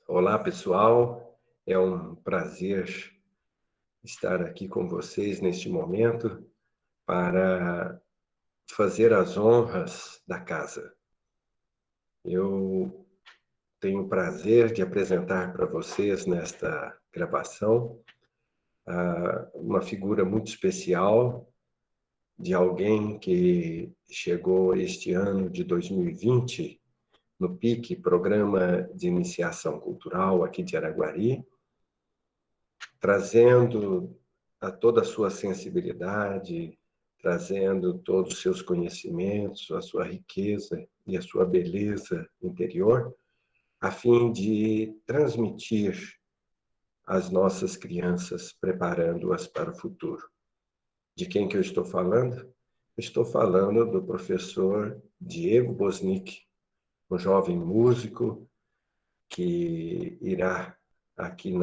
Olá, pessoal. É um prazer estar aqui com vocês neste momento para fazer as honras da casa. Eu tenho o prazer de apresentar para vocês nesta gravação uma figura muito especial de alguém que chegou este ano de 2020 no PIC, Programa de Iniciação Cultural aqui de Araguari, trazendo a toda a sua sensibilidade, trazendo todos os seus conhecimentos, a sua riqueza e a sua beleza interior, a fim de transmitir às nossas crianças, preparando-as para o futuro. De quem que eu estou falando? Eu estou falando do professor Diego Bosnick, um jovem músico que irá aqui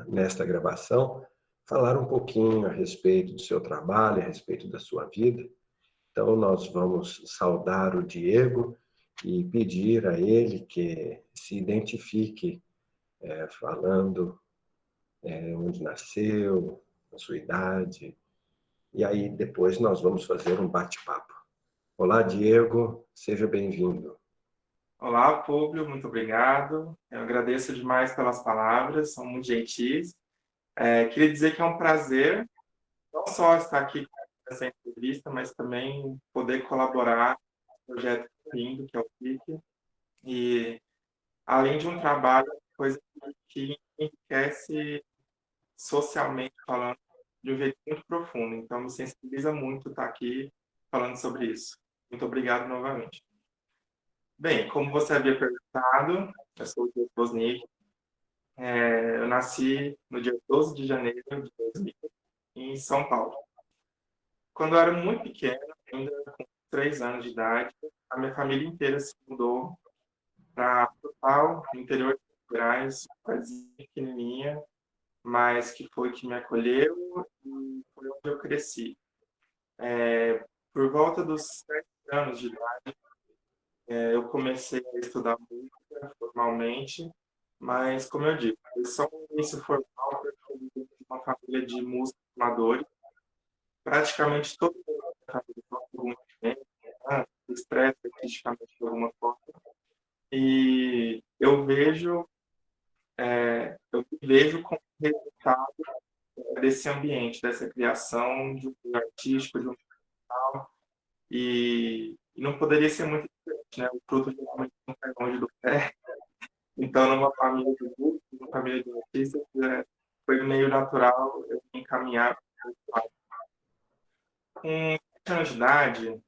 nesta gravação falar um pouquinho a respeito do seu trabalho, a respeito da sua vida. Então, nós vamos saudar o Diego e pedir a ele que se identifique falando onde nasceu, a sua idade, e aí depois nós vamos fazer um bate-papo. Olá, Diego, seja bem-vindo. Olá, Públio, muito obrigado. Eu agradeço demais pelas palavras, são muito gentis. Queria dizer que é um prazer não só estar aqui com essa entrevista, mas também poder colaborar com um projeto lindo que é o PIC. E, além de um trabalho, coisa que enriquece socialmente falando de um jeito muito profundo. Então, me sensibiliza muito estar aqui falando sobre isso. Muito obrigado novamente. Bem, como você havia perguntado, eu sou o Diego Bosnick. Eu nasci no dia 12 de janeiro de 2000, em São Paulo. Quando eu era muito pequeno, ainda com 3 anos de idade, a minha família inteira se mudou para Frutal, no interior de Minas Gerais, uma cidadezinha pequenininha, mas que foi que me acolheu e foi onde eu cresci. Por volta dos 7 anos de idade, eu comecei a estudar música formalmente, mas, como eu digo, foi só um início formal, porque eu vim de uma família de músicos amadores. Praticamente todo mundo da família toca algum instrumento, né, se expressa artisticamente de alguma forma. E eu me vejo como resultado desse ambiente, dessa criação de um meio artístico, de um musical, e não poderia ser muito diferente, né? O fruto geralmente não sai longe do pé. Então, numa família de músicos, numa família de artistas, foi meio natural eu me encaminhar para esse lado. Com 7 anos de idade,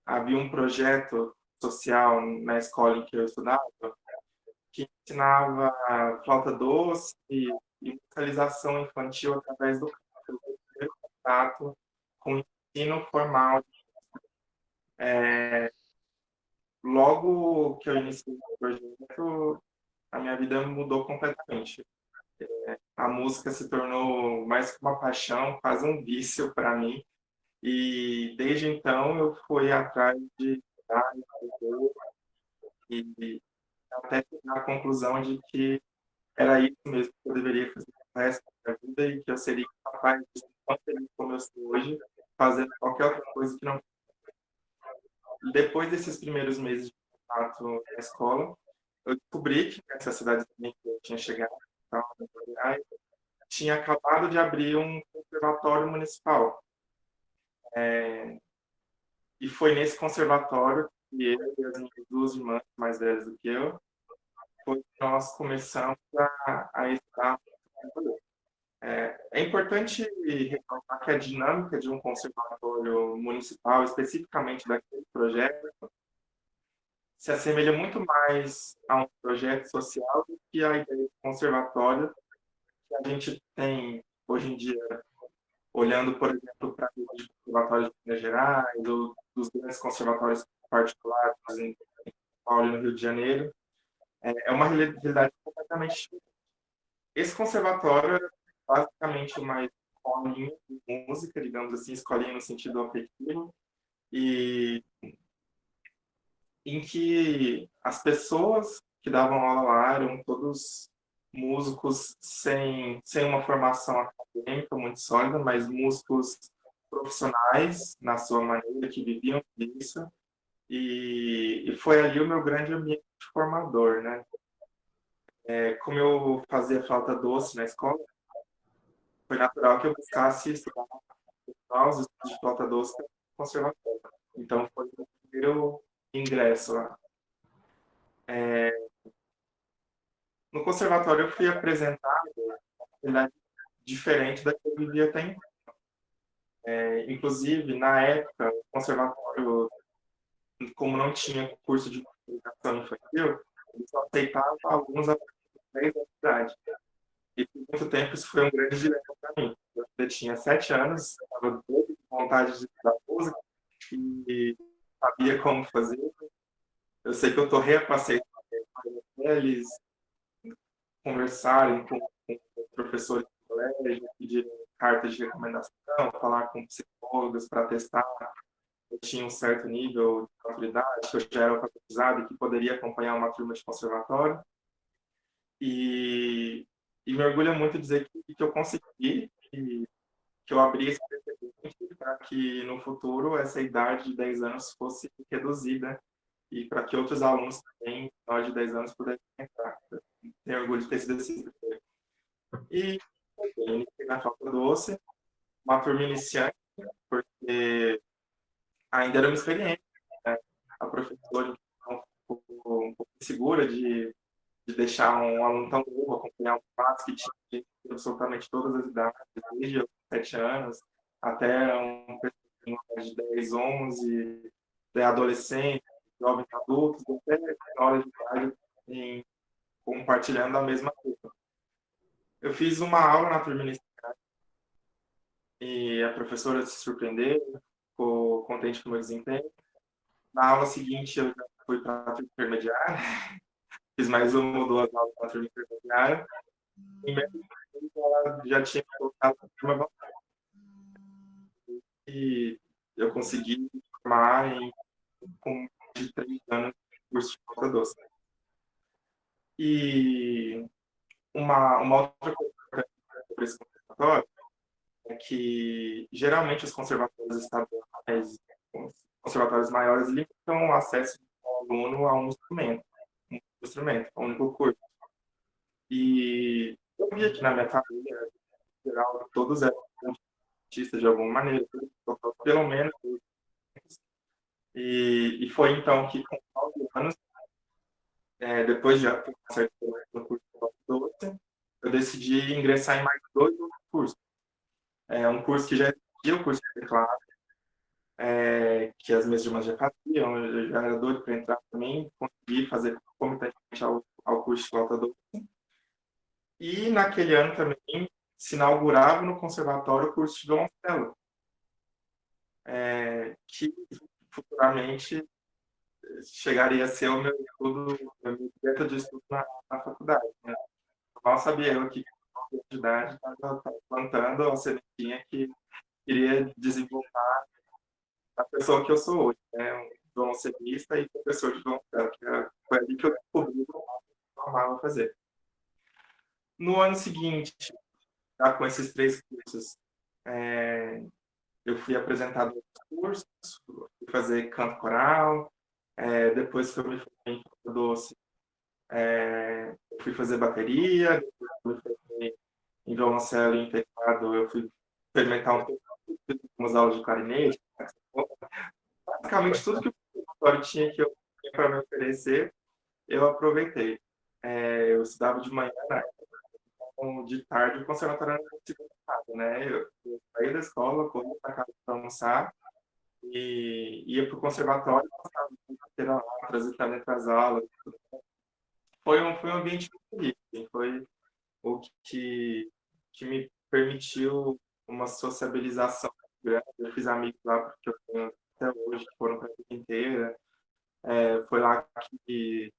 havia um projeto social na escola em que eu estudava que ensinava flauta doce e musicalização infantil através do canto. Eu tive o primeiro contato com o ensino formal. Logo que eu iniciei o projeto, a minha vida mudou completamente. A música se tornou mais que uma paixão, quase um vício para mim. E desde então eu fui atrás de estudar, e até chegar à conclusão de que era isso mesmo que eu deveria fazer o resto da vida e que eu seria capaz de ser tão feliz como eu sou hoje, fazendo qualquer outra coisa que não. Depois desses primeiros meses de contato na escola, eu descobri que nessa cidade que eu tinha chegado, tinha acabado de abrir um conservatório municipal. E foi nesse conservatório que eu e as minhas 2 irmãs mais velhas do que eu, foi que nós começamos a estudar. É importante ressaltar que a dinâmica de um conservatório municipal, especificamente daquele projeto, se assemelha muito mais a um projeto social do que a ideia do conservatório que a gente tem hoje em dia, olhando, por exemplo, para os conservatórios de Minas Gerais, ou dos grandes conservatórios particulares em São Paulo e no Rio de Janeiro, é uma realidade completamente diferente. Esse conservatório é basicamente uma escolinha de música, digamos assim, escolinha no sentido afetivo, e em que as pessoas que davam aula lá eram todos músicos sem uma formação acadêmica muito sólida, mas músicos profissionais, na sua maneira, que viviam disso, e foi ali o meu grande ambiente formador, né? Como eu fazia flauta doce na escola, foi natural que eu buscasse estudar os estudos de flauta doce no conservatório. Então, foi o primeiro ingresso lá. No conservatório, eu fui apresentado uma realidade diferente da que eu vivia até então. Inclusive, na época, o conservatório, como não tinha curso de educação infantil, ele só aceitava alunos a partir de 10 anos de idade. E por muito tempo isso foi um grande dilema para mim. Eu tinha 7 anos, estava doido de vontade de estudar música e sabia como fazer. Eu sei que eu torrei a paciência deles, conversarem com professores de colégio, pedirem cartas de recomendação, falar com psicólogos para testar. Eu tinha um certo nível de maturidade, que eu já era alfabetizado e que poderia acompanhar uma turma de conservatório. E me orgulha muito dizer que eu consegui, que eu abri esse precedente para que no futuro essa idade de 10 anos fosse reduzida e para que outros alunos também, menores de 10 anos, pudessem entrar. Tenho orgulho de ter sido assim. E iniciei na flauta doce, uma turma iniciante, porque ainda era uma experiência, né? A professora um pouco insegura de deixar um aluno tão novo acompanhar um passo que tinha absolutamente todas as idades, desde os 7 anos até um de 10, 11, adolescentes, jovens adultos, até menores de idade, compartilhando a mesma coisa. Eu fiz uma aula na turma inicial e a professora se surpreendeu, ficou contente com o meu desempenho. Na aula seguinte, eu já fui para a turma intermediária, fiz mais uma ou duas aulas na turma intermediária, e mesmo ela já tinha colocado a turma avançada. E eu consegui formar com de 3 anos de curso de flauta doce. E uma outra coisa sobre esse conservatório é que, geralmente, os conservatórios estaduais, os conservatórios maiores, limitam o acesso do aluno a um instrumento, um único curso. E eu vi aqui na minha família, em geral, todos eram artistas de alguma maneira, pelo menos. E foi então que, com 9 anos, depois de já ter uma certa no curso de flauta doce, eu decidi ingressar em mais 2 outros cursos. Um curso que já existia, o curso de teclado, que as minhas irmãs já faziam, eu já era doido para entrar também, consegui fazer concomitantemente ao curso de flauta doce. E naquele ano também se inaugurava no conservatório o curso de violoncelo, que futuramente chegaria a ser o meu estudo, meu objeto de estudo na faculdade, né? Mal sabia eu que, com 9 anos de idade, estava plantando a sementinha que iria desenvolver a pessoa que eu sou hoje, né? Um violoncelista e professor de violoncelo, que foi ali que eu descobri o que eu amava fazer. No ano seguinte, já com esses 3 cursos, eu fui apresentado nos cursos, fui fazer canto coral, depois que eu me formei em flauta doce, eu fui fazer bateria, depois que eu me formei em violoncelo e em teclado, eu fui experimentar um pouco, fiz umas aulas de clarinete, basicamente tudo que o conservatório tinha que eu tinha para me oferecer, eu aproveitei. Eu estudava de manhã, né? Então, de tarde o conservatório era muito segmentado, né? Eu saía da escola, corria para casa para almoçar e ia para o conservatório, passava a inteira lá, transitando entre as aulas. Foi um ambiente feliz, assim, foi o que me permitiu uma sociabilização grande. Eu fiz amigos lá porque eu tenho até hoje, que foram para a vida inteira. Foi lá que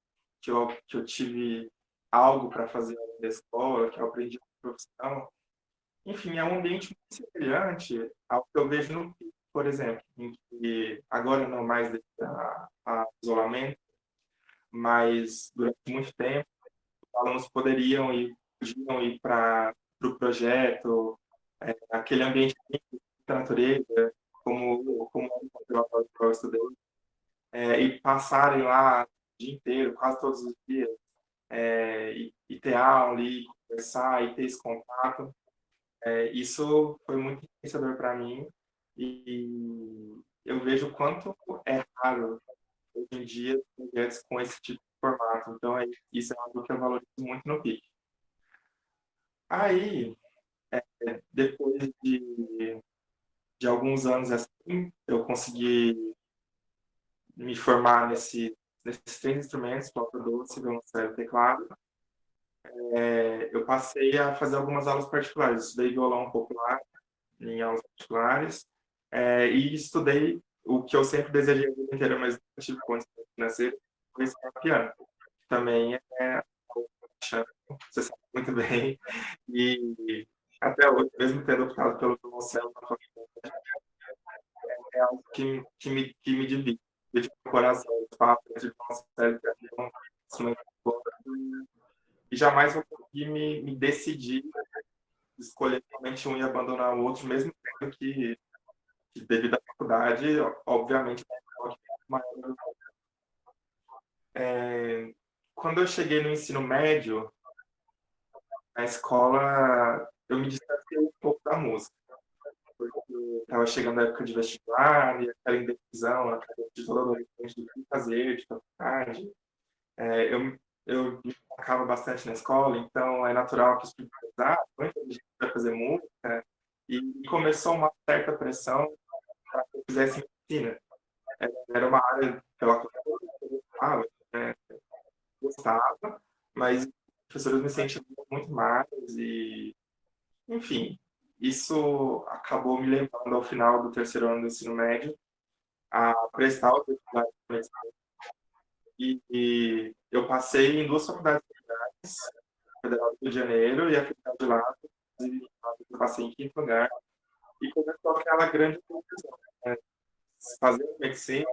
eu tive algo para fazer além da escola, que eu aprendi uma profissão. Enfim, é um ambiente muito semelhante ao que eu vejo no PIB, por exemplo, em que agora não mais devido a isolamento, mas durante muito tempo os alunos podiam ir para o pro projeto, aquele ambiente da natureza, como é o conservatório que eu estudei, e passarem lá o dia inteiro, quase todos os dias, e ter aula, e conversar, e ter esse contato. Isso foi muito influenciador para mim e eu vejo o quanto é raro hoje em dia projetos com esse tipo de formato. Então, isso é algo que eu valorizo muito no PIC. Aí, depois de alguns anos assim, eu consegui me formar nesses três instrumentos, flauta doce, violoncelo e teclado. Eu passei a fazer algumas aulas particulares. Estudei violão popular em aulas particulares, e estudei o que eu sempre desejei a vida inteira, mas não tive condições financeiras, foi ensinar piano. Também é algo paixão, você sabe muito bem, e até hoje, mesmo tendo optado pelo violoncelo na faculdade, é algo que me divide o coração. Eu falo de violoncelo, que é um instrumento bom, e jamais vou conseguir me decidir, escolher somente um e abandonar o outro, mesmo tendo que devido à faculdade, obviamente, maior. Quando eu cheguei no ensino médio, na escola, eu me distanciei um pouco da música, porque estava chegando a época de vestibular, e aquela indecisão, aquela de todo adolescente do que fazer, de faculdade. Eu me focava bastante na escola, então é natural que os professores, muita gente vai fazer música, e começou uma certa pressão para que eu fizesse medicina. Era uma área pela qual eu gostava, né? Gostava, mas os professores me incentivavam muito mais e, enfim, isso acabou me levando ao final do terceiro ano do ensino médio a prestar o vestibular de medicina. E eu passei em duas faculdades federais, a Federal do Rio de Janeiro e a Federal de Lavras, inclusive eu passei em quinto lugar, e começou aquela grande confusão, né? Fazer medicina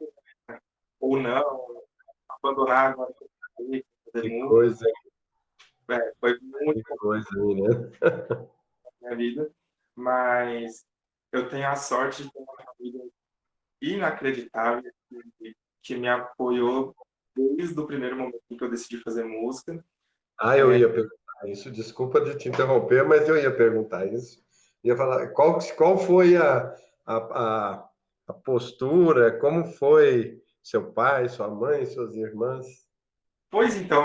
ou não, abandonar agora fazer Que música. coisa, Foi muito que coisa aí, né? na minha vida, mas eu tenho a sorte de ter uma família inacreditável que me apoiou desde o primeiro momento em que eu decidi fazer música. Eu ia perguntar isso, desculpa de te interromper, mas eu ia perguntar isso. Ia falar, qual foi a postura, como foi seu pai, sua mãe, suas irmãs? Pois então,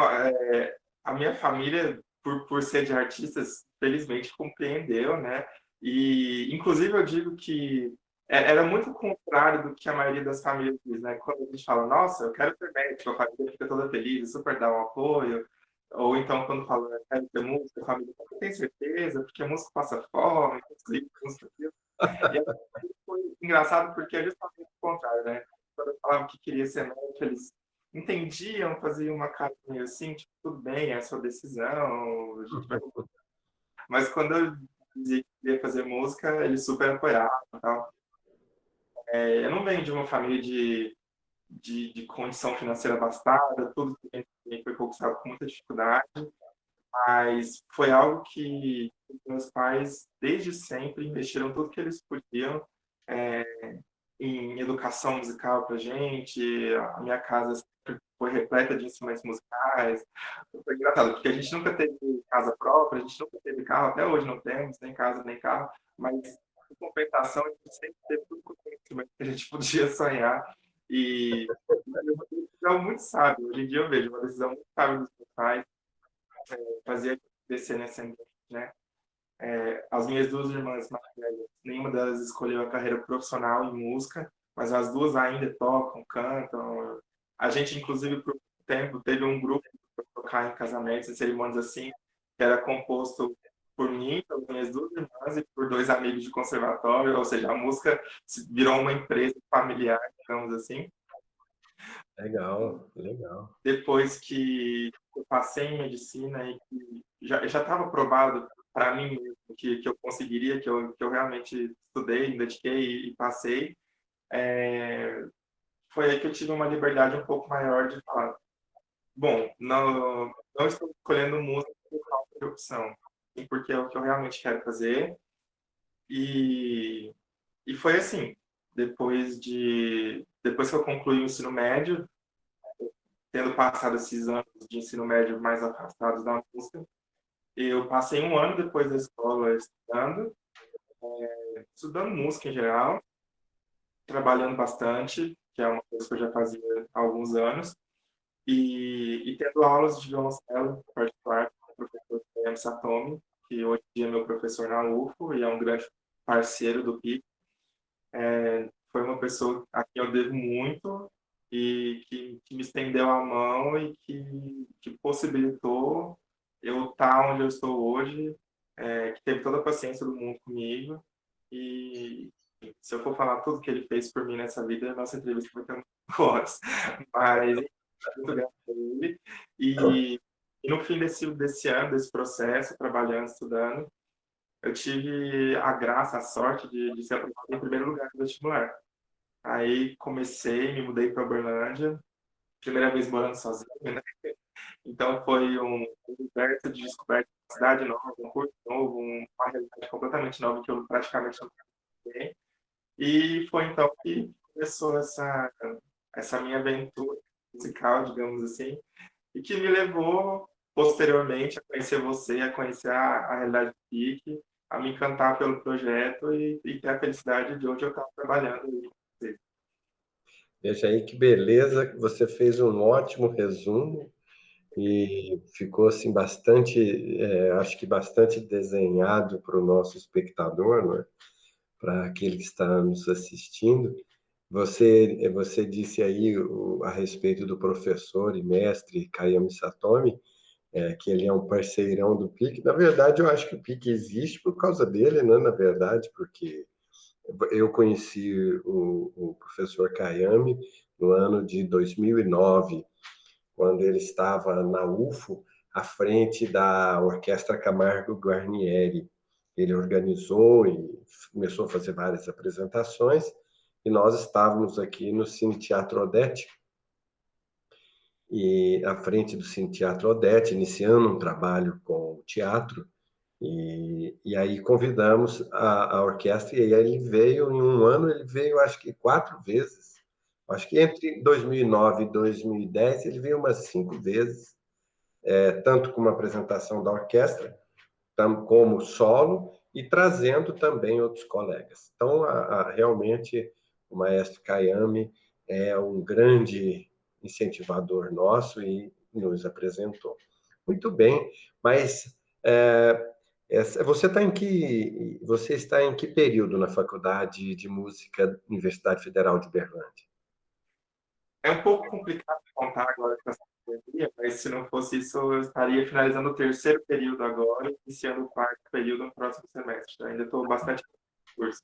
a minha família, por ser de artistas, felizmente compreendeu, né? E, inclusive, eu digo que era muito o contrário do que a maioria das famílias diz, né? Quando a gente fala, nossa, eu quero ser médico, a família fica toda feliz, super dá um apoio. Ou então, quando fala, eu quero ser músico, a família fala, tem certeza, porque a música passa fome, música aquilo. E aí, foi engraçado porque é justamente o contrário, né? Quando eu falava que queria ser médico, eles entendiam, faziam uma cara meio assim, tipo, tudo bem, é a sua decisão, a gente vai. Mas quando eu dizia que queria fazer música, eles super apoiavam e tal. Eu não venho de uma família de condição financeira abastada, tudo que foi conquistado com muita dificuldade, mas foi algo que meus pais, desde sempre, investiram tudo que eles podiam é, em educação musical para gente. A minha casa sempre foi repleta de instrumentos musicais. Foi engraçado, porque a gente nunca teve casa própria, a gente nunca teve carro, até hoje não temos, nem casa, nem carro, mas em compensação, a gente sempre teve tudo com o instrumento que a gente podia sonhar. E foi uma decisão muito sábia. Hoje em dia eu vejo uma decisão muito sábia dos meus pais, fazer crescer nesse ambiente, né? As minhas duas irmãs mais velhas, nenhuma delas escolheu a carreira profissional em música, mas as duas ainda tocam, cantam. A gente, inclusive, por um tempo, teve um grupo para tocar tocar em casamentos e cerimônias assim, que era composto por mim, pelas minhas duas irmãs e por dois amigos de conservatório, ou seja, a música virou uma empresa familiar, digamos assim. Legal, legal. Depois que eu passei em medicina e que já estava provado para mim mesmo que eu conseguiria, que eu realmente estudei, me dediquei e passei, foi aí que eu tive uma liberdade um pouco maior de falar, bom, não estou escolhendo música por falta de opção, sim porque é o que eu realmente quero fazer. E, e foi assim, depois que eu concluí o ensino médio, tendo passado esses anos de ensino médio mais afastados da música, eu passei um ano depois da escola estudando música em geral, trabalhando bastante, que é uma coisa que eu já fazia há alguns anos, e tendo aulas de violoncelo particular com o professor Guilherme Satomi, que hoje em dia é meu professor na UFO e é um grande parceiro do PIC. Foi uma pessoa a quem eu devo muito e que me estendeu a mão e que possibilitou eu estar onde eu estou hoje, que teve toda a paciência do mundo comigo. E se eu for falar tudo que ele fez por mim nessa vida, a nossa entrevista vai ter muitas horas. Mas muito grato a ele. E no fim desse ano, desse processo, trabalhando, estudando, eu tive a graça, a sorte de ser aprovado em primeiro lugar no vestibular. Aí comecei, me mudei para Uberlândia, primeira vez morando sozinho, né? Então foi um universo de descoberta, uma cidade nova, um curso novo, uma realidade completamente nova que eu praticamente não conhecia. E foi então que começou essa minha aventura musical, digamos assim, e que me levou posteriormente a conhecer você, a conhecer a realidade do PIC, a me encantar pelo projeto e ter a felicidade de hoje eu estar trabalhando aí. Veja aí que beleza, você fez um ótimo resumo e ficou assim bastante, acho que bastante desenhado para o nosso espectador, né? Para aquele que está nos assistindo. Você disse aí a respeito do professor e mestre Kayami Satomi, que ele é um parceirão do PIC. Na verdade, eu acho que o PIC existe por causa dele, né? Na verdade, porque eu conheci o professor Kayami no ano de 2009, quando ele estava na UFO, à frente da Orquestra Camargo Guarnieri. Ele organizou e começou a fazer várias apresentações, e nós estávamos aqui no Cine Teatro Odete, e à frente do Cine Teatro Odete, iniciando um trabalho com o teatro, e aí convidamos a orquestra, e aí ele veio, em um ano, ele veio acho que 4 vezes. Acho que entre 2009 e 2010 ele veio umas 5 vezes, tanto com uma apresentação da orquestra, como solo, e trazendo também outros colegas. Então, realmente, o maestro Kayami é um grande incentivador nosso e nos apresentou. Muito bem, mas você está em que período na Faculdade de Música Universidade Federal de Uberlândia? É um pouco complicado contar agora com essa pandemia, mas se não fosse isso, eu estaria finalizando o terceiro período agora, iniciando o quarto período no próximo semestre. Ainda estou bastante no curso.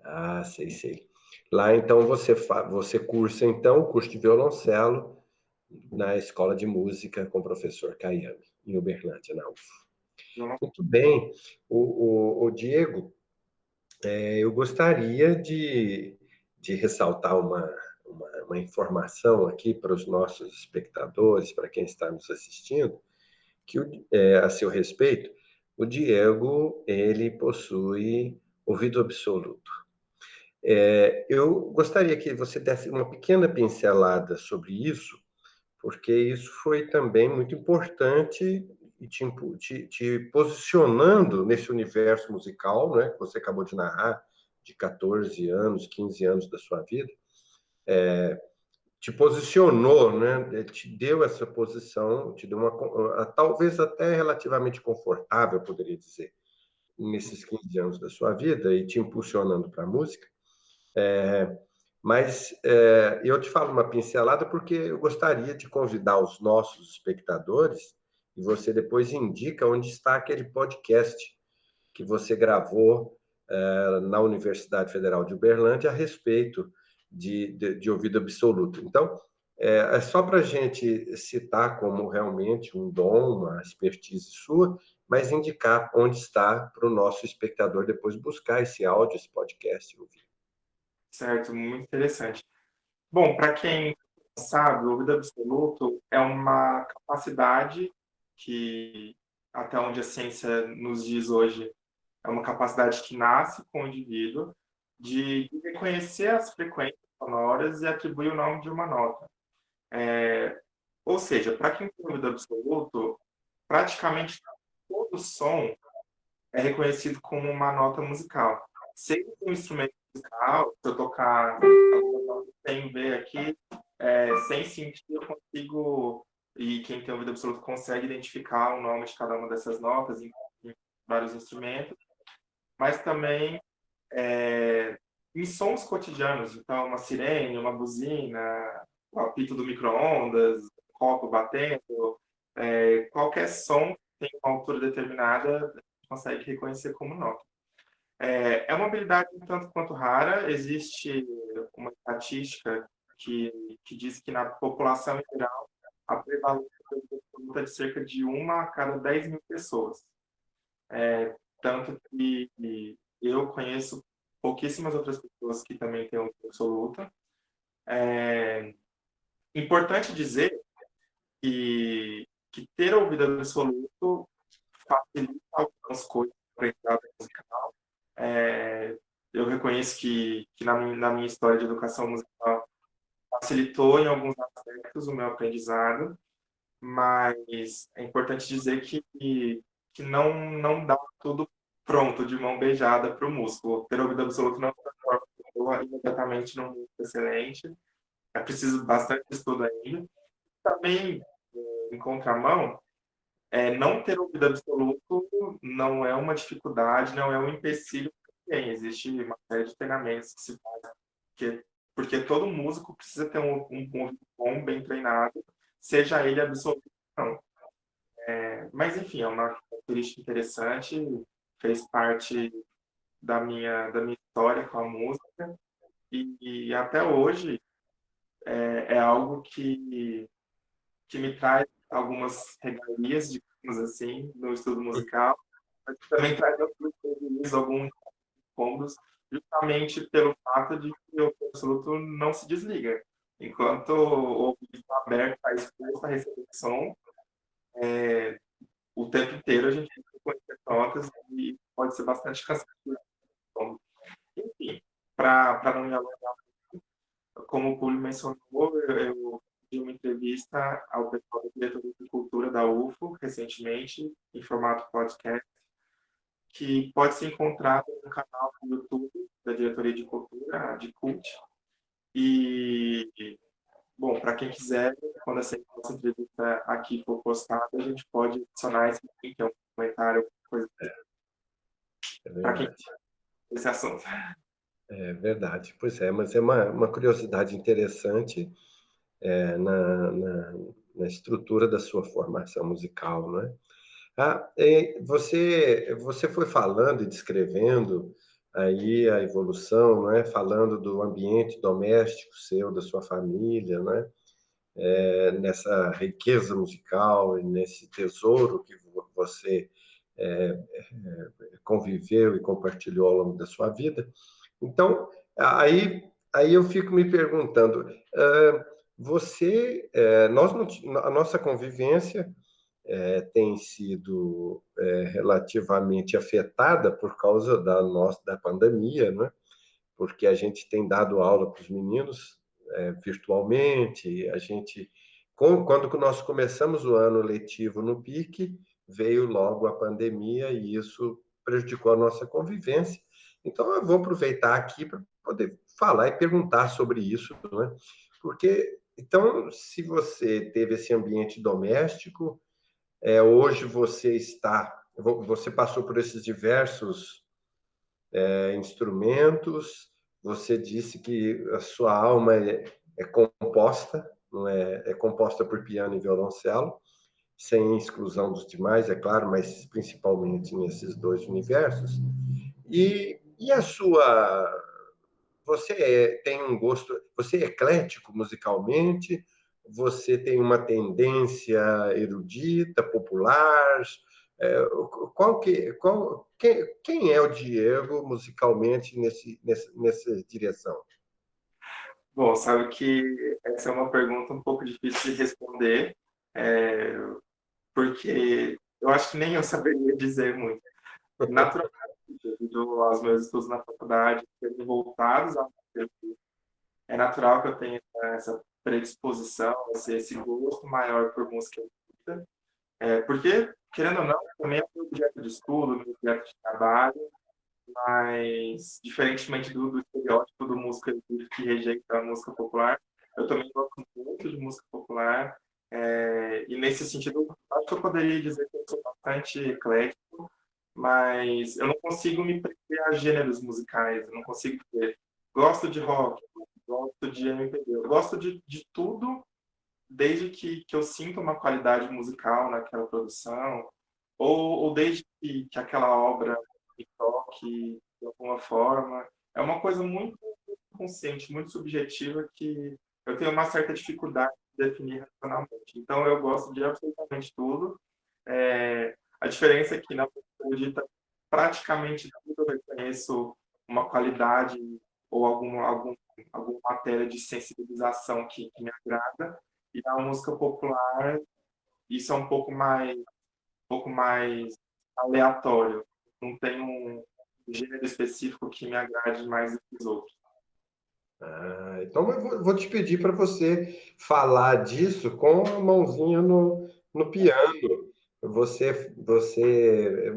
Ah, sei, sei. Lá, então, você cursa, então, o curso de violoncelo na Escola de Música com o professor Caiame, em Uberlândia, na UF. Não. Muito bem. O Diego, eu gostaria de ressaltar uma informação aqui para os nossos espectadores, para quem está nos assistindo, que, a seu respeito, o Diego, ele possui ouvido absoluto. Eu gostaria que você desse uma pequena pincelada sobre isso, porque isso foi também muito importante e te posicionando nesse universo musical, né, que você acabou de narrar, de 14 anos, 15 anos da sua vida, te posicionou, né, te deu essa posição, te deu talvez até relativamente confortável, eu poderia dizer, nesses 15 anos da sua vida e te impulsionando para a música. Mas eu te falo uma pincelada porque eu gostaria de convidar os nossos espectadores e você depois indica onde está aquele podcast que você gravou na Universidade Federal de Uberlândia a respeito de ouvido absoluto. Então, é só para a gente citar como realmente um dom, uma expertise sua, mas indicar onde está para o nosso espectador depois buscar esse áudio, esse podcast e ouvir. Certo, muito interessante. Bom, para quem não sabe, o ouvido absoluto é uma capacidade que, até onde a ciência nos diz hoje, é uma capacidade que nasce com o indivíduo de reconhecer as frequências sonoras e atribuir o nome de uma nota. Ou seja, para quem tem ouvido absoluto, praticamente todo som é reconhecido como uma nota musical. Seja um instrumento musical, se eu tocar sem ver aqui, sem sentir, eu consigo, e quem tem ouvido absoluto consegue identificar o nome de cada uma dessas notas em vários instrumentos, mas também em sons cotidianos, então uma sirene, uma buzina, o apito do micro-ondas, copo batendo, qualquer som que tem uma altura determinada, a gente consegue reconhecer como nota. É uma habilidade um tanto quanto rara, existe uma estatística que diz que na população em geral a prevalência é de cerca de 1 a cada 10 mil pessoas. Tanto que eu conheço pouquíssimas outras pessoas que também têm ouvido absoluta. Importante dizer que ter ouvido absoluto facilita algumas coisas para a aprendizado musical. Eu reconheço que na minha história de educação musical facilitou em alguns aspectos o meu aprendizado, mas é importante dizer que não dá tudo pronto, de mão beijada para o músculo. Ter ouvido absoluto não transforma a pessoa imediatamente num músico excelente. É preciso bastante estudo ainda. Também, em contramão, não ter ouvido absoluto não é uma dificuldade, não é um empecilho para ninguém. Existe uma série de treinamentos que se faz, porque todo músico precisa ter um ouvido bom, bem treinado, seja ele absoluto ou não. Mas, enfim, é uma característica interessante, fez parte da minha história com a música, e até hoje é algo que me traz algumas regalias, digamos assim, no estudo musical, mas também traz alguns prejuízos, alguns cômodos, justamente pelo fato de que o absoluto não se desliga. Enquanto o ouvido está aberto, está exposto a receber som, o tempo inteiro a gente tem que conhecer notas e pode ser bastante cansativo. Enfim, para não me alongar, como o Púlio mencionou, eu fiz uma entrevista ao pessoal da Diretoria de Cultura da UFO, recentemente, em formato podcast, que pode ser encontrado no canal do YouTube da Diretoria de Cultura, de CUT. E, bom, para quem quiser, quando essa entrevista aqui for postada, a gente pode adicionar esse link, é um comentário, coisa para quem verdade. esse assunto. É verdade. Pois é, mas é uma curiosidade interessante na estrutura da sua formação musical, né? Você foi falando e descrevendo aí a evolução, né? Falando do ambiente doméstico seu, da sua família, né? Nessa riqueza musical e nesse tesouro que você é, conviveu e compartilhou ao longo da sua vida. Então, aí eu fico me perguntando, a nossa convivência tem sido relativamente afetada por causa da pandemia, né? Porque a gente tem dado aula para os meninos virtualmente, quando nós começamos o ano letivo no PIC, veio logo a pandemia e isso prejudicou a nossa convivência. Então, eu vou aproveitar aqui para poder falar e perguntar sobre isso, né? Porque, então, se você teve esse ambiente doméstico, hoje você passou por esses diversos instrumentos, você disse que a sua alma é composta, não é, é composta por piano e violoncelo, sem exclusão dos demais, é claro, mas principalmente nesses dois universos. E a sua. Você tem um gosto. Você é eclético musicalmente? Você tem uma tendência erudita, popular? Quem é o Diego musicalmente nessa direção? Bom, sabe que essa é uma pergunta um pouco difícil de responder, é, porque eu acho que nem eu saberia dizer muito. Naturalmente, devido aos meus estudos na faculdade, serem voltados à música, é natural que eu tenha essa predisposição, esse gosto maior por música erudita, porque, querendo ou não, também é um objeto de estudo, um objeto de trabalho, mas, diferentemente do estereótipo do músico erudito que rejeita a música popular, eu também gosto muito de música popular, e nesse sentido, acho que eu poderia dizer que eu sou bastante eclético, mas eu não consigo me prender a gêneros musicais, eu não consigo dizer, gosto de rock, gosto de MPB, eu gosto de tudo, desde que eu sinta uma qualidade musical naquela produção, ou desde que aquela obra me toque de alguma forma. É uma coisa muito consciente, muito subjetiva, que eu tenho uma certa dificuldade de definir racionalmente. Então, eu gosto de absolutamente tudo. A diferença é que na música praticamente tudo eu reconheço uma qualidade ou alguma matéria de sensibilização que me agrada. E na música popular, isso é um pouco mais aleatório. Não tem um gênero específico que me agrade mais do que os outros. Então, eu vou te pedir para você falar disso com a mãozinha no piano. Você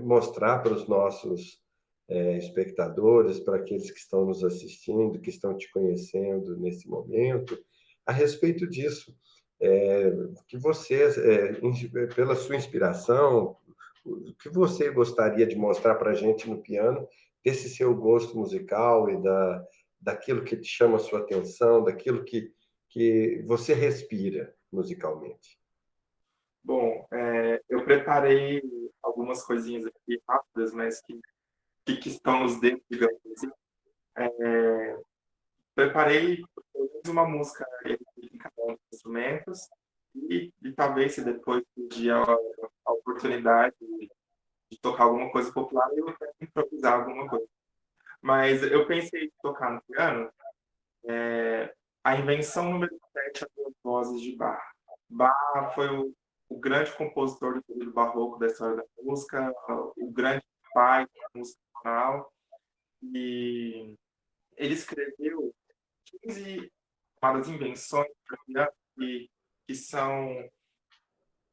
mostrar para os nossos espectadores, para aqueles que estão nos assistindo, que estão te conhecendo nesse momento, a respeito disso. Que você, pela sua inspiração, o que você gostaria de mostrar para a gente no piano, desse seu gosto musical e daquilo que te chama a sua atenção, daquilo que você respira musicalmente. Bom, eu preparei algumas coisinhas aqui rápidas, mas que estão nos dedos, digamos assim. Preparei pelo menos uma música em cada um dos instrumentos e talvez, se depois pedir a oportunidade de tocar alguma coisa popular, eu tento improvisar alguma coisa. Mas eu pensei em tocar no piano a invenção número 7, as duas vozes de Bach. Bach foi o grande compositor do período barroco da história da música, o grande pai da música nacional, e ele escreveu 15 chamadas invenções para piano que são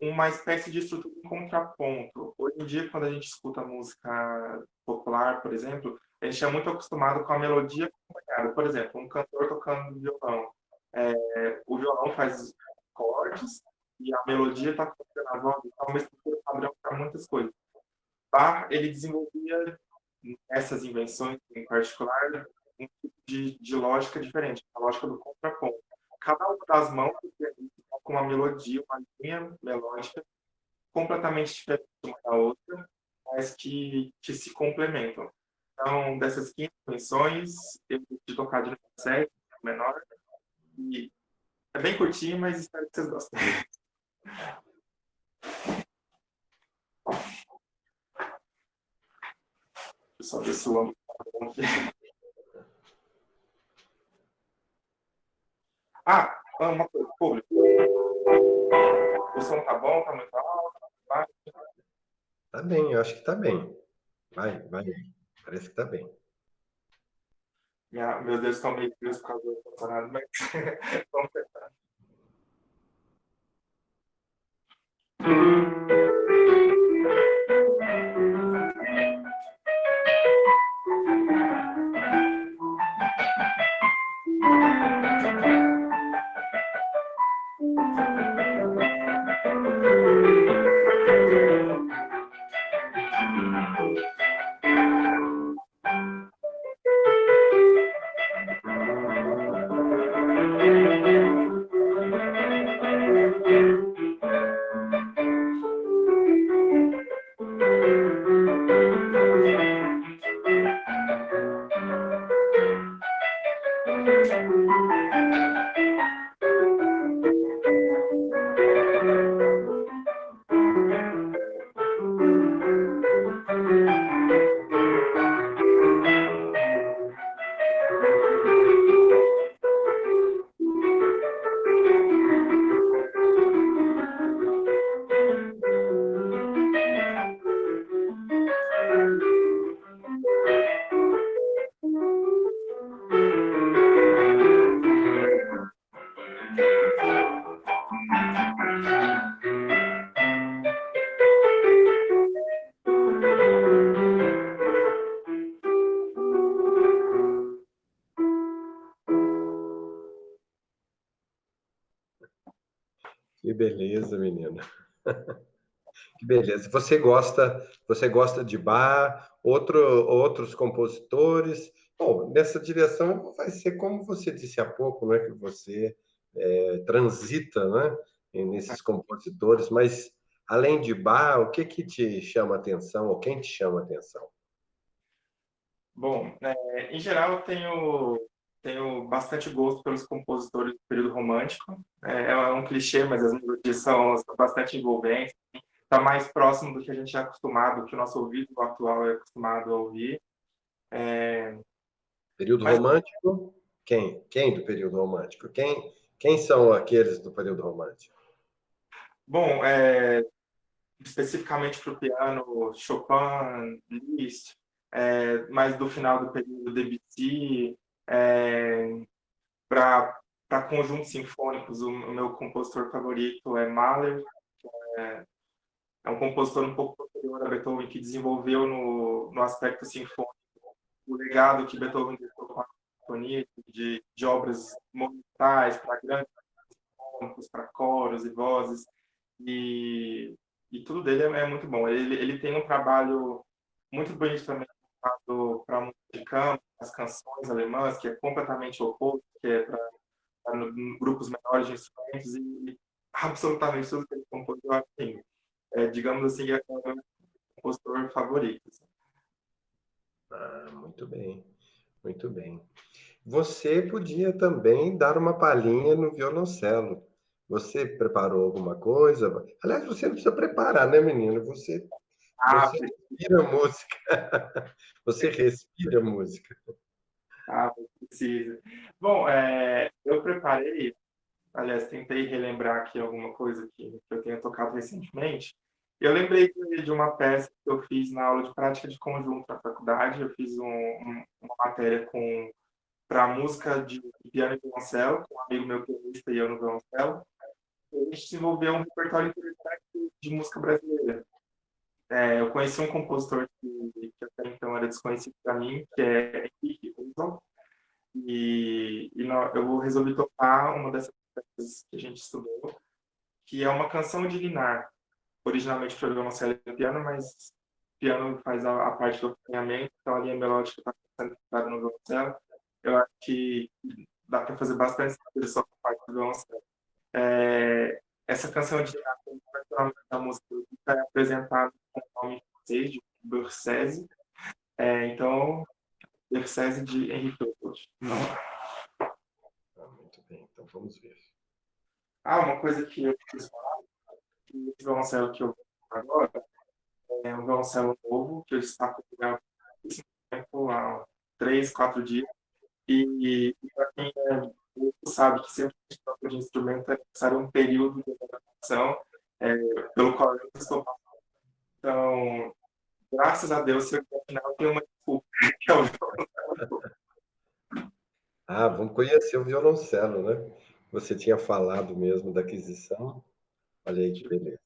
uma espécie de estrutura em contraponto. Hoje em dia, quando a gente escuta música popular, por exemplo, a gente é muito acostumado com a melodia acompanhada. Por exemplo, um cantor tocando violão. O violão faz acordes e a melodia está acompanhando a voz, então é uma estrutura padrão para muitas coisas. Bach, ele desenvolvia essas invenções em particular um tipo de lógica diferente, a lógica do contraponto. Cada uma das mãos do pianista com uma melodia, uma linha melódica completamente diferente uma da outra, mas que se complementam. Então, dessas 15 invenções, eu decidi tocar de novo 7, menor, e é bem curtinho, mas espero que vocês gostem. Eu só ver se o âmbito tá bom aqui. Uma coisa, público. O som tá bom? Tá muito alto? Tá baixo? Tá bem, eu acho que tá bem. Vai, vai. Parece que tá bem. Meus dedos estão meio frios por causa do ar-condicionado, mas vamos tentar. Que beleza, menina. Que beleza. Você gosta de Bach, outros compositores? Bom, nessa direção vai ser como você disse há pouco, não é que você transita, né, nesses compositores, mas além de Bach, o que que te chama a atenção ou quem te chama a atenção? Bom, em geral, eu tenho bastante gosto pelos compositores do período romântico. É um clichê, mas as melodias são bastante envolventes. Está mais próximo do que a gente é acostumado, que o nosso ouvido atual é acostumado a ouvir. Período Mas, romântico? Quem do período romântico? Quem são aqueles do período romântico? bom, especificamente para o piano, Chopin, Liszt, mais do final do período Debussy, para conjuntos sinfônicos, o meu compositor favorito é Mahler. É um compositor um pouco posterior a Beethoven, que desenvolveu no aspecto sinfônico o legado que Beethoven deixou com a sinfonia, de obras monumentais para grandes sinfônicos, para coros e vozes, e, e tudo dele é muito bom. Ele tem um trabalho muito bonito também para a música de câmara, as canções alemãs, que é completamente oposto, que é para grupos menores de instrumentos, e absolutamente tudo que ele compôs, eu acho assim, digamos assim, é o meu compositor favorito. Assim. Ah, muito bem, muito bem. Você podia também dar uma palhinha no violoncelo. Você preparou alguma coisa? Aliás, você não precisa preparar, né, menino? Você Ah, respira música. Você respira música. precisa. Bom, eu preparei, aliás, tentei relembrar aqui alguma coisa que eu tenha tocado recentemente. Eu lembrei de uma peça que eu fiz na aula de prática de conjunto na faculdade. Eu fiz uma matéria para música de piano e violoncelo, com um amigo meu pianista e eu no violoncelo. E a gente desenvolveu um repertório interessante de música brasileira. Eu conheci um compositor que até então era desconhecido para mim, que é Henrique Hudson, eu resolvi tocar uma dessas peças que a gente estudou, que é uma canção de Linar, originalmente para violoncelo e piano, mas o piano faz a parte do acompanhamento, então a linha melódica está sendo tocada no violoncelo. Eu acho que dá para fazer bastante sentido só com a parte do violoncelo. Essa canção de Linar, naturalmente, da música é apresentada com o nome francês de Berceuse. Então, Berceuse de Henrique Hudson. Ah, muito bem, então vamos ver. Uma coisa que eu preciso falar, que esse violoncelo que eu vou agora é um violoncelo novo, que eu está comigo há pouquíssimo tempo, há 3, 4 dias, e para quem sabe que sempre que a gente toca de instrumento é necessário um período de adaptação, pelo qual eu estou passando. Então, graças a Deus, se eu afinal eu tenho uma desculpa, que é o violoncelo. Ah, vamos conhecer o violoncelo, né? Você tinha falado mesmo da aquisição. Olha aí que beleza.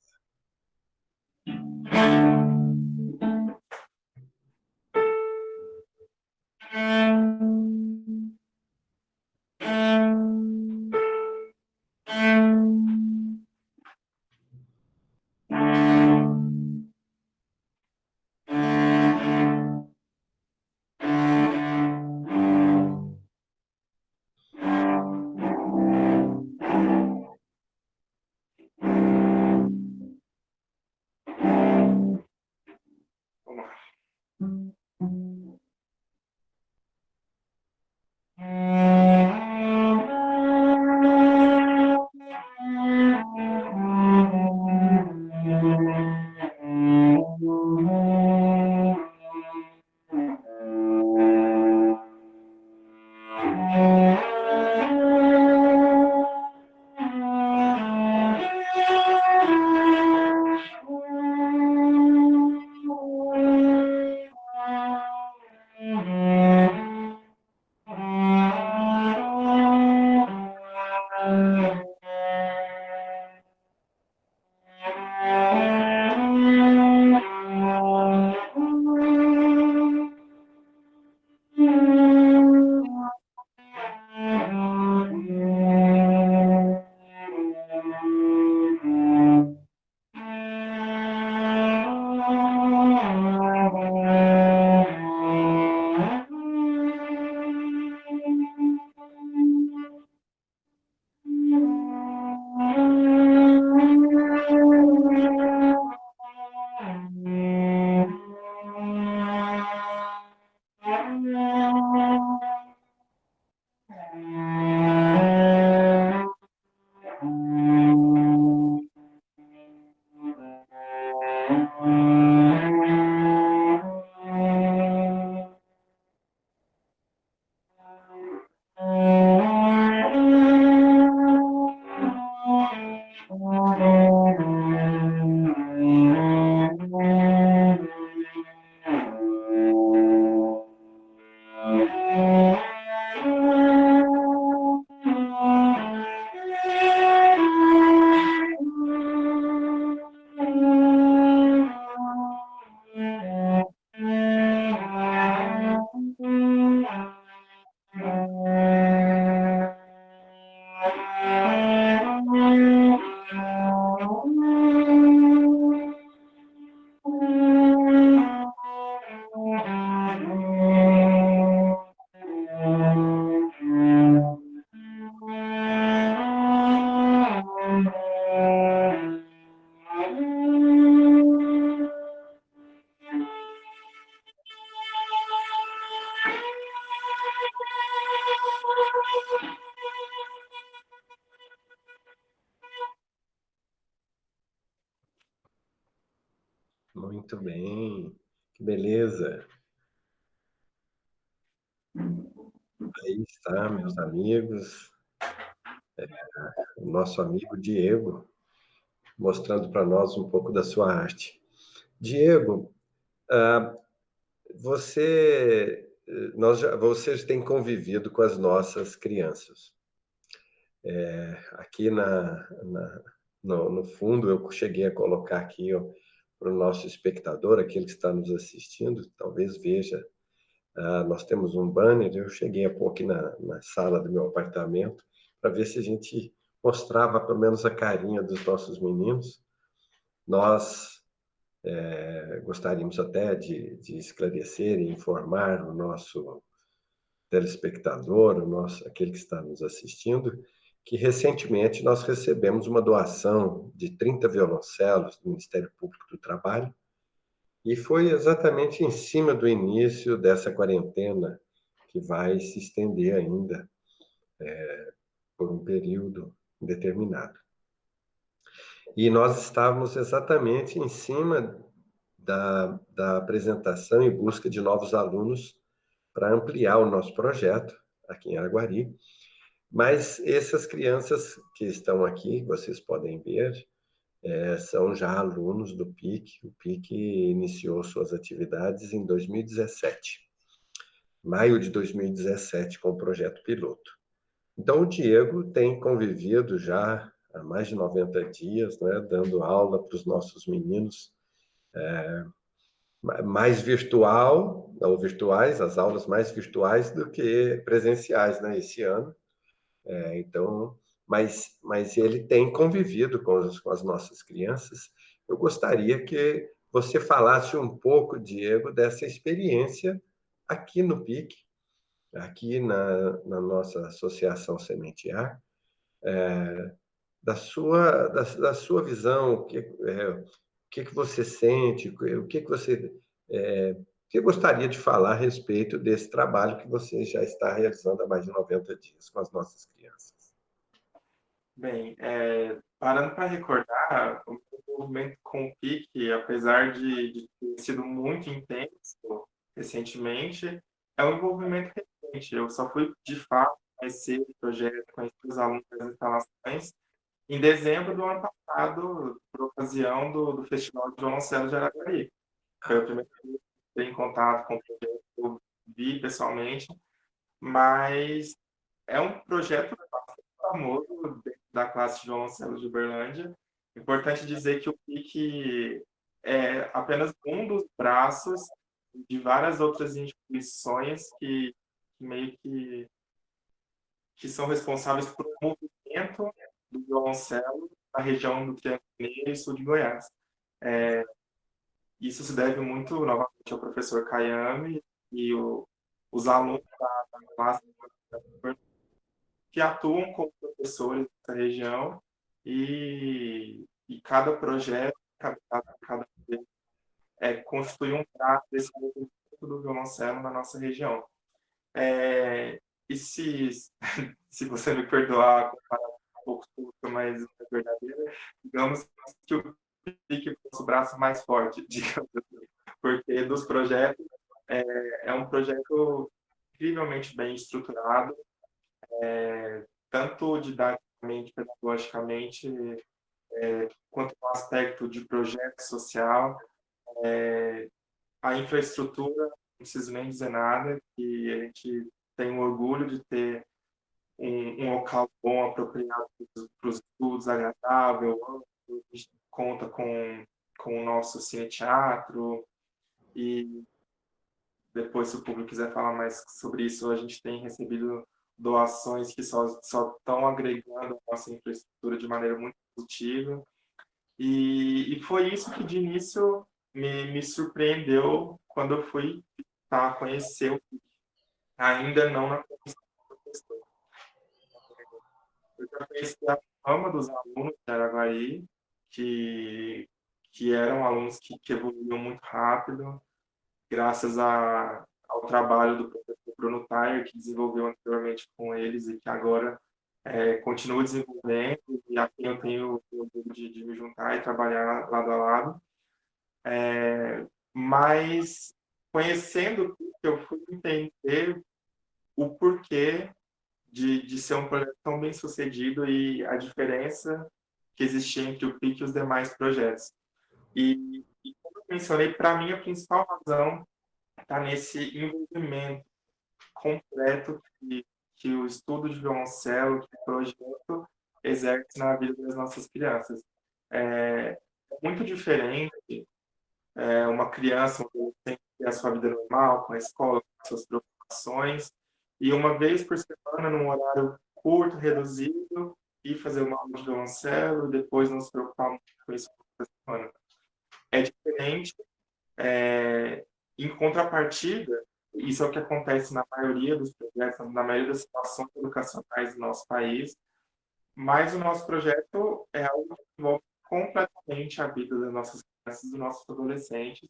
Muito bem, que beleza. Aí está, meus amigos, o nosso amigo Diego, mostrando para nós um pouco da sua arte. Diego, vocês têm convivido com as nossas crianças. Aqui no fundo, eu cheguei a colocar aqui para o nosso espectador, aquele que está nos assistindo, talvez veja. Nós temos um banner, eu cheguei a pôr aqui na sala do meu apartamento para ver se a gente mostrava pelo menos a carinha dos nossos meninos. Nós gostaríamos até de esclarecer e informar o nosso telespectador, aquele que está nos assistindo, que recentemente nós recebemos uma doação de 30 violoncelos do Ministério Público do Trabalho, e foi exatamente em cima do início dessa quarentena, que vai se estender ainda por um período determinado. E nós estávamos exatamente em cima da apresentação e busca de novos alunos para ampliar o nosso projeto aqui em Araguari. Mas essas crianças que estão aqui, vocês podem ver, são já alunos do PIC. O PIC iniciou suas atividades em 2017, maio de 2017, com o projeto piloto. Então, o Diego tem convivido já há mais de 90 dias, né, dando aula para os nossos meninos, mais virtual, ou virtuais, as aulas mais virtuais do que presenciais, né, esse ano. Então, mas ele tem convivido com as nossas crianças. Eu gostaria que você falasse um pouco, Diego, dessa experiência aqui no PIC, aqui na nossa Associação Sementear, da sua visão, que você sente, o que você gostaria de falar a respeito desse trabalho que você já está realizando há mais de 90 dias com as nossas crianças. Bem, parando para recordar, o meu envolvimento com o PIC, apesar de ter sido muito intenso recentemente, é um envolvimento recente. Eu só fui, de fato, conhecer o projeto, conhecer os alunos das instalações em dezembro do ano passado, por ocasião do Festival de Violoncelo de Araguari. Foi a primeira vez que entrei em contato com o projeto, eu vi pessoalmente, mas é um projeto bastante famoso dentro da classe de violoncelo de Uberlândia. Importante dizer que o PIC é apenas um dos braços de várias outras instituições que meio que são responsáveis por um movimento do violoncelo na região do Triângulo Mineiro e sul de Goiás. Isso se deve muito, novamente, ao professor Kayame e os alunos da classe que atuam como professores dessa região e cada projeto, cada constitui um traço desse movimento do violoncelo na nossa região. E se você me perdoar, comparar um pouco tudo, mas é verdadeira, digamos que o PIC fosse o braço mais forte, digamos assim, porque dos projetos, é um projeto incrivelmente bem estruturado, tanto didaticamente, pedagogicamente, quanto no aspecto de projeto social. A infraestrutura, não preciso nem dizer nada, que a gente tem o orgulho de ter um local bom, apropriado para os estudos, agradável, amplo. A gente conta com o nosso cineteatro e depois, se o público quiser falar mais sobre isso, a gente tem recebido doações que só estão agregando a nossa infraestrutura de maneira muito positiva. E foi isso que, de início, me surpreendeu quando eu fui conhecer o PIC. Ainda não na comissão do professor. Eu já conheci a fama dos alunos de Araguari, que eram alunos que evoluíam muito rápido, graças ao ao trabalho do professor Bruno Thayer, que desenvolveu anteriormente com eles e que agora continua desenvolvendo, e a quem eu tenho o orgulho de me juntar e trabalhar lado a lado. Mas, conhecendo o PIC, eu fui entender o porquê de ser um projeto tão bem sucedido e a diferença que existia entre o PIC e os demais projetos. E como eu mencionei, para mim a principal razão está nesse envolvimento completo que o estudo de violoncelo, que o projeto exerce na vida das nossas crianças. É muito diferente uma criança, um adolescente, ter a sua vida normal, com a escola, com suas preocupações, e uma vez por semana, num horário curto, reduzido, ir fazer uma aula de violoncelo, e depois não se preocupar muito com isso por semana. É diferente. Em contrapartida, isso é o que acontece na maioria dos projetos, na maioria das situações educacionais do nosso país, mas o nosso projeto é algo que envolve completamente a vida das nossas crianças e dos nossos adolescentes.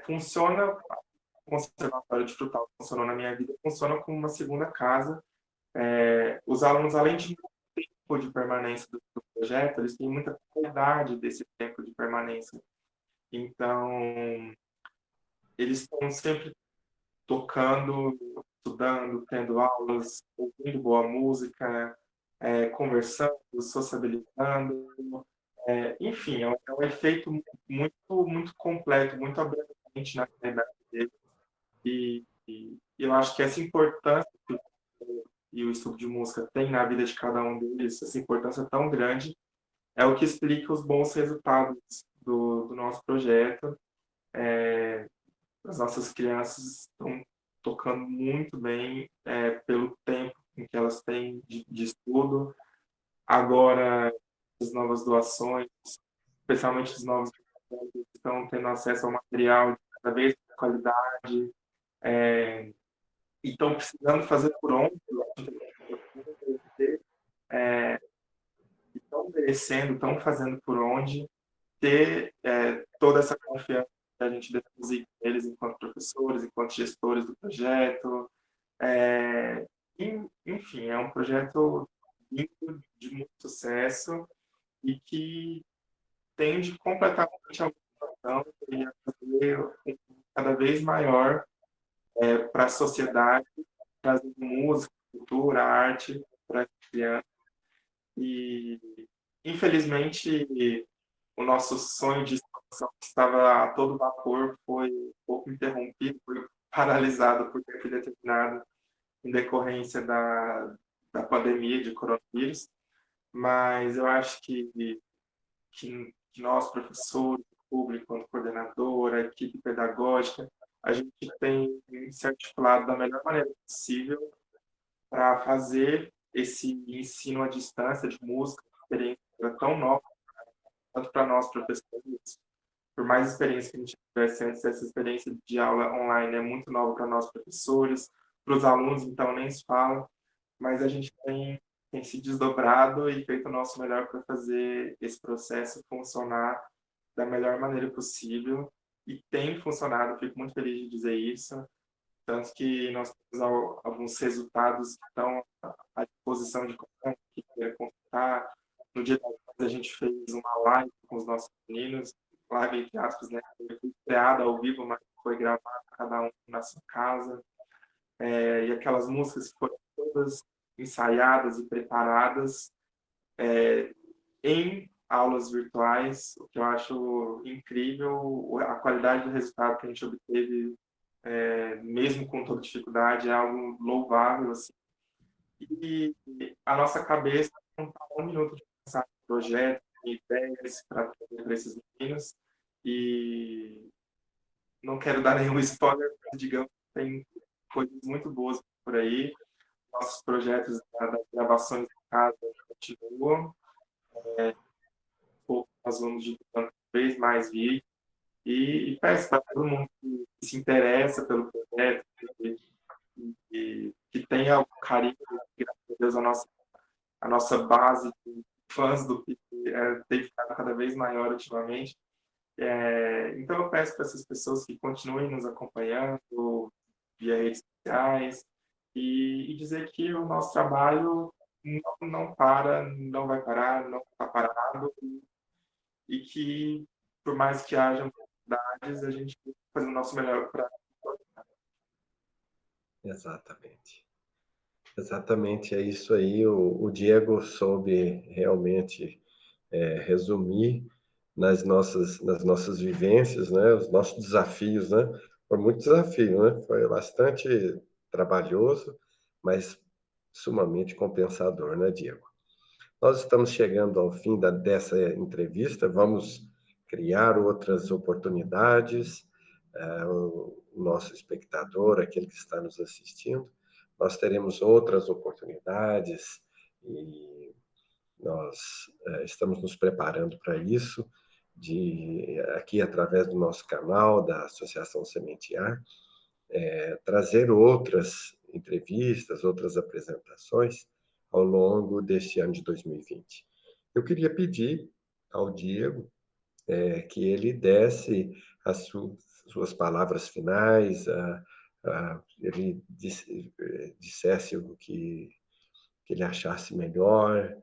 Funciona, o Conservatório de Frutal funcionou na minha vida, funciona como uma segunda casa. Os alunos, além de tempo de permanência do projeto, eles têm muita qualidade desse tempo de permanência. Então, eles estão sempre tocando, estudando, tendo aulas, ouvindo boa música, conversando, sociabilizando. Enfim, é um efeito muito, muito completo, muito abrangente na realidade dele. E eu acho que essa importância que o estudo de música tem na vida de cada um deles, essa importância tão grande, é o que explica os bons resultados do nosso projeto. As nossas crianças estão tocando muito bem pelo tempo em que elas têm de estudo. Agora, as novas doações, especialmente os novos que estão tendo acesso ao material de cada vez mais qualidade, e estão precisando fazer por onde, estão merecendo, estão fazendo por onde, ter toda essa confiança que a gente deposita neles enquanto professores, enquanto gestores do projeto. Enfim, é um projeto lindo, de muito sucesso e que tende completamente a mudar e a fazer cada vez maior para a sociedade, trazendo música, cultura, arte para as crianças. E, infelizmente, o nosso sonho de expansão, que estava a todo vapor, foi um pouco interrompido, foi paralisado por tempo indeterminado em decorrência da pandemia de coronavírus. Mas eu acho que nós, professores, público, quanto coordenadora, equipe pedagógica, a gente tem se articulado da melhor maneira possível para fazer esse ensino à distância de música, experiência tão nova, tanto para nós, professores, por mais experiência que a gente tivesse antes, essa experiência de aula online é muito nova para nós, professores, para os alunos, então nem se fala, mas a gente tem se desdobrado e feito o nosso melhor para fazer esse processo funcionar da melhor maneira possível, e tem funcionado, fico muito feliz de dizer isso, tanto que nós temos alguns resultados que estão à disposição de qualquer um que queira consultar. No dia da tarde, a gente fez uma live com os nossos meninos, live entre aspas, né? Foi criada ao vivo, mas foi gravada cada um na sua casa. E aquelas músicas foram todas ensaiadas e preparadas em aulas virtuais, o que eu acho incrível. A qualidade do resultado que a gente obteve, mesmo com toda dificuldade, é algo louvável, assim. E a nossa cabeça não está um minuto de pensar em projetos, em ideias para esses meninos, e não quero dar nenhum spoiler, mas digamos que tem coisas muito boas por aí. Nossos projetos das gravações em casa continuam. Nós vamos divulgando cada vez mais vídeos e peço para todo mundo que se interessa pelo projeto, que tenha o carinho, graças a Deus, a nossa base de fãs do PIC tem ficado cada vez maior ultimamente. Então eu peço para essas pessoas que continuem nos acompanhando, via redes sociais, e dizer que o nosso trabalho não para, não vai parar, não está parado, e que, por mais que haja dificuldades, a gente tem que fazer o nosso melhor para. Exatamente. Exatamente, é isso aí. O Diego soube realmente resumir nas nossas vivências, né? Os nossos desafios, né? Foi muito desafio, né? Foi bastante trabalhoso, mas sumamente compensador, né, Diego? Nós estamos chegando ao fim dessa entrevista, vamos criar outras oportunidades. O nosso espectador, aquele que está nos assistindo, nós teremos outras oportunidades e nós estamos nos preparando para isso, aqui através do nosso canal, da Associação Sementear, trazer outras entrevistas, outras apresentações ao longo deste ano de 2020. Eu queria pedir ao Diego que ele desse as suas palavras finais, ele dissesse o que ele achasse melhor,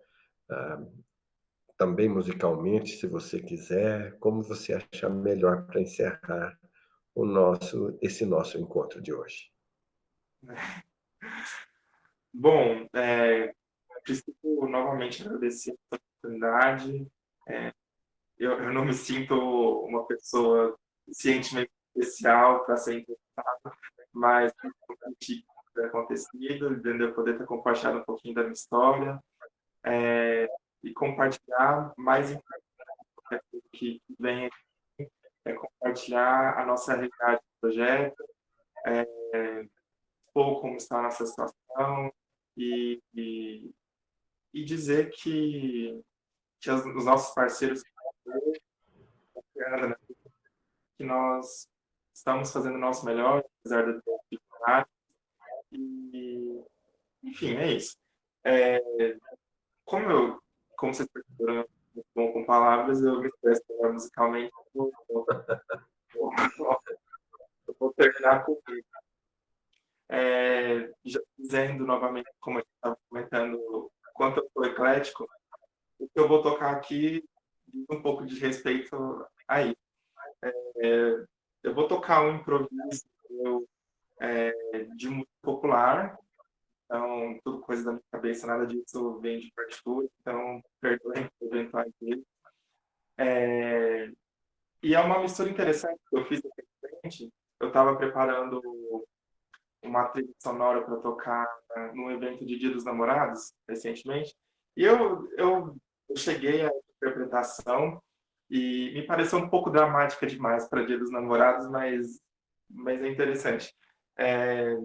também musicalmente, se você quiser, como você achar melhor para encerrar esse nosso encontro de hoje. Bom, preciso novamente agradecer a oportunidade. Eu não me sinto uma pessoa suficientemente especial para ser entrevistada, mas muito ter acontecido, entendeu? Poder ter compartilhado um pouquinho da minha história, e compartilhar mais importante que vem é compartilhar a nossa realidade do projeto, expor como está a nossa situação e, e, e dizer que os nossos parceiros, que nós estamos fazendo o nosso melhor, apesar da dificuldade. E, enfim, é isso. Como vocês perceberam, muito bom com palavras, eu me expresso melhor musicalmente. Eu vou terminar com já dizendo novamente, como a gente estava comentando, o quanto eu sou eclético. O que eu vou tocar aqui diz um pouco de respeito a isso. Eu vou tocar um improviso de música popular, então tudo coisa da minha cabeça, nada disso vem de partitura, então perdoem por eventuais erros. E é uma mistura interessante que eu fiz recentemente. Eu estava preparando uma trilha sonora para tocar num evento de Dia dos Namorados, recentemente, e eu cheguei à interpretação e me pareceu um pouco dramática demais para Dia dos Namorados, mas é interessante. É,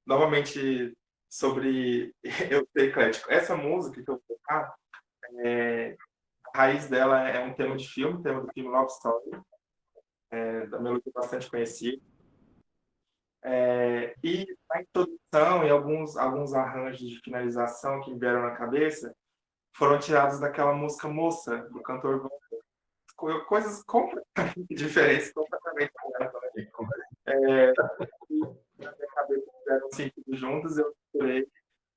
novamente, sobre eu ser eclético. Essa música que eu vou tocar, a raiz dela é um tema de filme, tema do filme Love Story, da melodia bastante conhecida. E a introdução e alguns arranjos de finalização que me vieram na cabeça foram tirados daquela música Moça, do cantor Vando. Coisas completamente diferentes, completamente aleatórias. E na minha cabeça fizeram sentido juntos, eu misturei.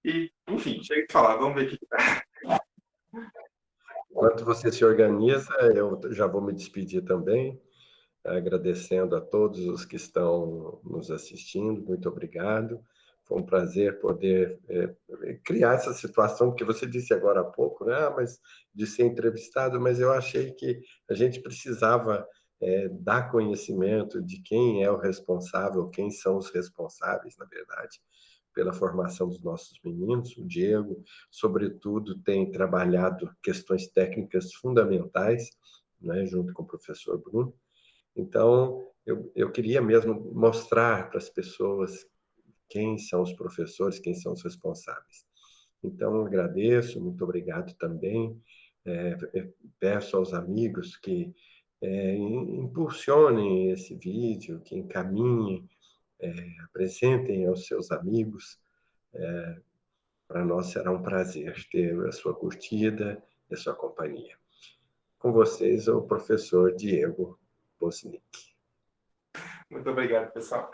E, enfim, chega de falar, vamos ver o que dá. Enquanto você se organiza, eu já vou me despedir também, agradecendo a todos os que estão nos assistindo. Muito obrigado. Foi um prazer poder criar essa situação, porque você disse agora há pouco, né? Mas de ser entrevistado, mas eu achei que a gente precisava dar conhecimento de quem é o responsável, quem são os responsáveis, na verdade, pela formação dos nossos meninos. O Diego, sobretudo, tem trabalhado questões técnicas fundamentais, né, junto com o professor Bruno. Então, eu queria mesmo mostrar para as pessoas quem são os professores, quem são os responsáveis. Então, agradeço, muito obrigado também. Peço aos amigos que impulsionem esse vídeo, que encaminhem, apresentem aos seus amigos. Para nós será um prazer ter a sua curtida e a sua companhia. Com vocês, o professor Diego Bosnick. Muito obrigado, pessoal.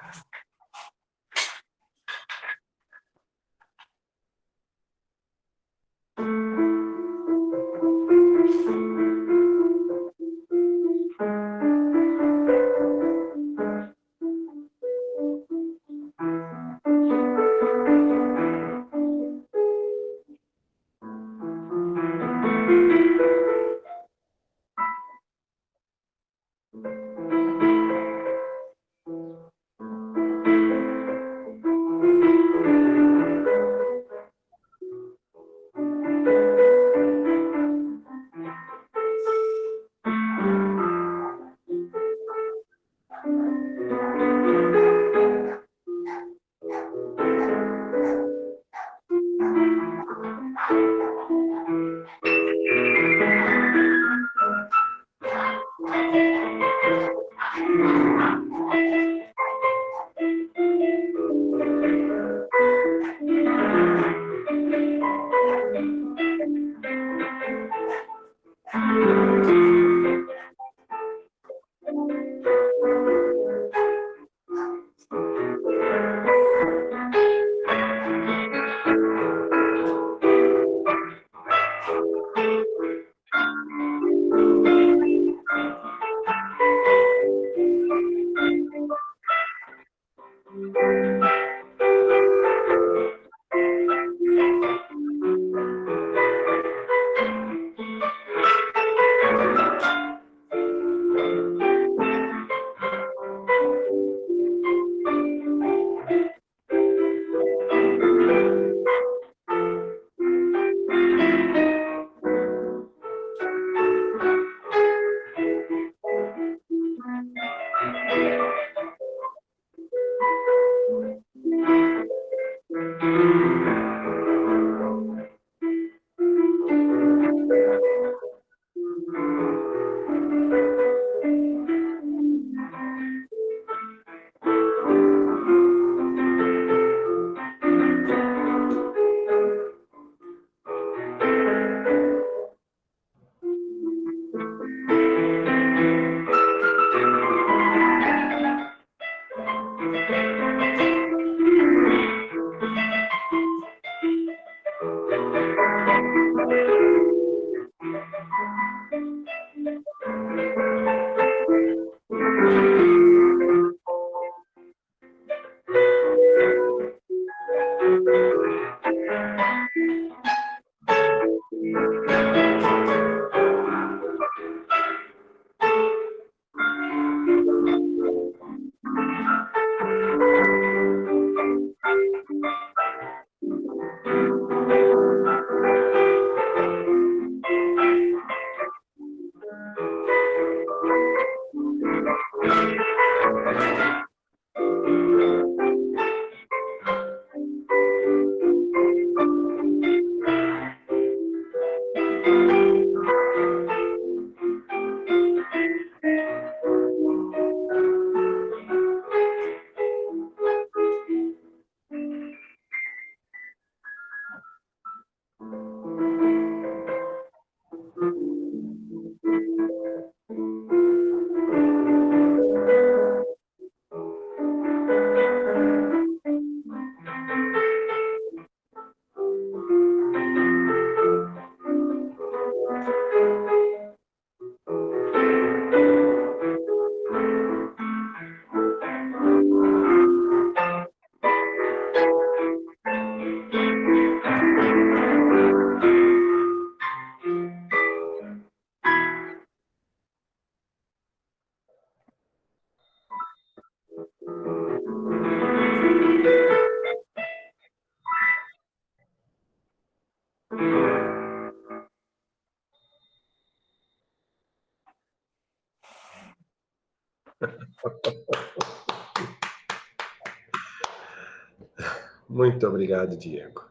Muito obrigado, Diego.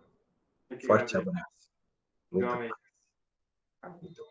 Forte abraço. Muito Igualmente. paz. Muito